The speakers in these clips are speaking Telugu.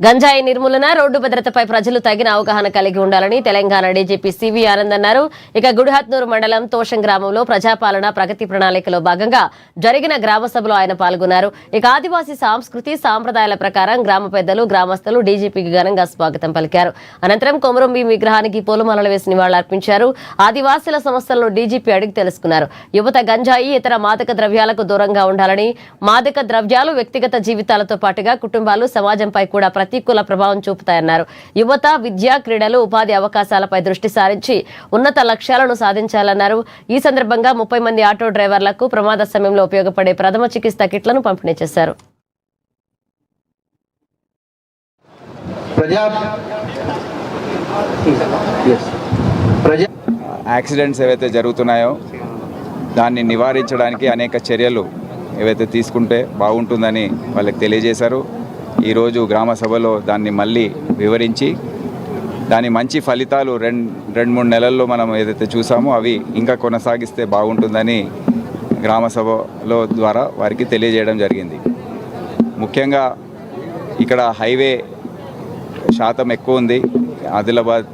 గంజాయి నిర్మూలన, రోడ్డు భద్రతపై ప్రజలు తగిన అవగాహన కలిగి ఉండాలని తెలంగాణ డీజీపీ సివి ఆనంద్ అన్నారు. ఇక గుడిహత్నూరు మండలం తోషం గ్రామంలో ప్రజాపాలన ప్రగతి ప్రణాళికలో భాగంగా జరిగిన గ్రామ సభలో ఆయన పాల్గొన్నారు. ఇక ఆదివాసీ సంస్కృతి సాంప్రదాయాల ప్రకారం గ్రామ పెద్దలు, గ్రామస్తులు డీజీపీకి ఘనంగా స్వాగతం పలికారు. అనంతరం కొమరం భీం విగ్రహానికి పూలమాలలు వేసి నివాళులర్పించారు. ఆదివాసీల సమస్యలను డీజీపీ అడిగి తెలుసుకున్నారు. యువత గంజాయి, ఇతర మాదక ద్రవ్యాలకు దూరంగా ఉండాలని, మాదక ద్రవ్యాలు వ్యక్తిగత జీవితాలతో పాటుగా కుటుంబాలు, సమాజంపై కూడా ప్రతికూల ప్రభావం చూపుతాయన్నారు. యువత విద్య, క్రీడలు, ఉపాధి అవకాశాలపై దృష్టి సారించి ఉన్నత లక్ష్యాలను సాధించాలన్నారు. ఈ సందర్భంగా 30 మంది ఆటో డ్రైవర్లకు ప్రమాద సమయంలో ఉపయోగపడే ప్రథమ చికిత్స కిట్లను పంపిణీ చేశారు. యాక్సిడెంట్స్ ఏవైతే జరుగుతున్నాయో దాన్ని నివారించడానికి అనేక చర్యలు ఏవైతే తీసుకుంటే బాగుంటుందని వాళ్ళకి తెలియజేశారు. ఈరోజు గ్రామ సభలో దాన్ని మళ్ళీ వివరించి దాని మంచి ఫలితాలు రెండు మూడు నెలల్లో మనం ఏదైతే చూసామో అవి ఇంకా కొనసాగిస్తే బాగుంటుందని గ్రామ సభలో ద్వారా వారికి తెలియజేయడం జరిగింది. ముఖ్యంగా ఇక్కడ హైవే శాతం ఎక్కువ ఉంది. ఆదిలాబాద్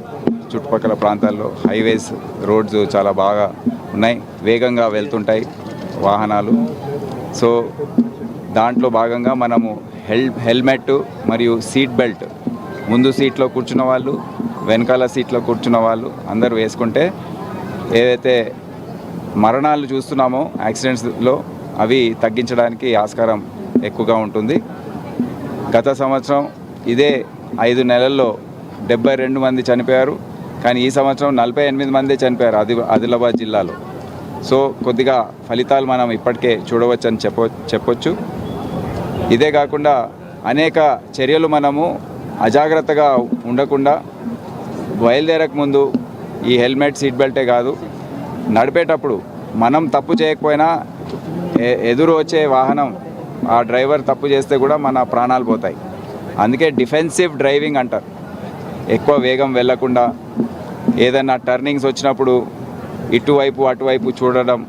చుట్టుపక్కల ప్రాంతాల్లో హైవేస్, రోడ్స్ చాలా బాగా ఉన్నాయి, వేగంగా వెళ్తుంటాయి వాహనాలు. సో దాంట్లో భాగంగా మనము హెల్మెట్ మరియు సీట్ బెల్ట్, ముందు సీట్లో కూర్చున్న వాళ్ళు, వెనకాల సీట్లో కూర్చున్న వాళ్ళు అందరూ వేసుకుంటే ఏదైతే మరణాలు చూస్తున్నామో యాక్సిడెంట్స్లో అవి తగ్గించడానికి ఆస్కారం ఎక్కువగా ఉంటుంది. గత సంవత్సరం ఇదే 5 నెలల్లో 72 మంది చనిపోయారు. కానీ ఈ సంవత్సరం 48 మంది చనిపోయారు ఆదిలాబాద్ జిల్లాలో. సో కొద్దిగా ఫలితాలు మనం ఇప్పటికే చూడవచ్చని చెప్పొచ్చు. ఇదే కాకుండా అనేక చర్యలు మనము అజాగ్రత్తగా ఉండకుండా బయలుదేరక ముందు ఈ హెల్మెట్, సీట్ బెల్టే కాదు, నడిపేటప్పుడు మనం తప్పు చేయకపోయినా ఎదురు వచ్చే వాహనం ఆ డ్రైవర్ తప్పు చేస్తే కూడా మన ప్రాణాలు పోతాయి. అందుకే డిఫెన్సివ్ డ్రైవింగ్ అంటారు. ఎక్కువ వేగం వెళ్లకుండా, ఏదైనా టర్నింగ్స్ వచ్చినప్పుడు ఇటువైపు అటువైపు చూడడం,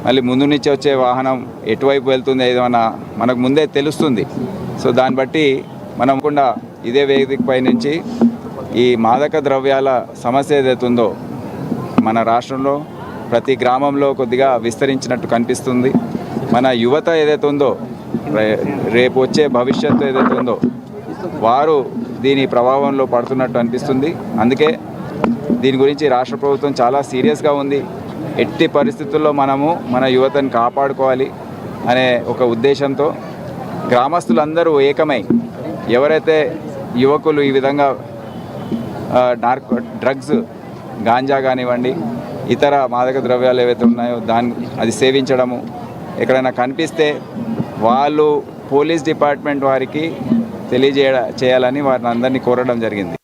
మళ్ళీ ముందు నుంచి వచ్చే వాహనం ఎటువైపు వెళ్తుంది ఏదైనా మనకు ముందే తెలుస్తుంది. సో దాన్ని బట్టి మనం కూడా ఇదే వేదికపై నుంచి ఈ మాదక ద్రవ్యాల సమస్య ఏదైతుందో మన రాష్ట్రంలో ప్రతి గ్రామంలో కొద్దిగా విస్తరించినట్టు కనిపిస్తుంది. మన యువత ఏదైతే ఉందో, రేపు వచ్చే భవిష్యత్తు ఏదైతే ఉందో వారు దీని ప్రభావంలో పడుతున్నట్టు అనిపిస్తుంది. అందుకే దీని గురించి రాష్ట్ర ప్రభుత్వం చాలా సీరియస్గా ఉంది. ఎట్టి పరిస్థితుల్లో మనము మన యువతను కాపాడుకోవాలి అనే ఒక ఉద్దేశంతో గ్రామస్తులందరూ ఏకమై, ఎవరైతే యువకులు ఈ విధంగా డ్రగ్స్, గాంజా కానివ్వండి, ఇతర మాదక ద్రవ్యాలు ఏవైతే ఉన్నాయో అది సేవించడము ఎక్కడైనా కనిపిస్తే వాళ్ళు పోలీస్ డిపార్ట్మెంట్ వారికి చేయాలని వారిని అందరినీ కోరడం జరిగింది.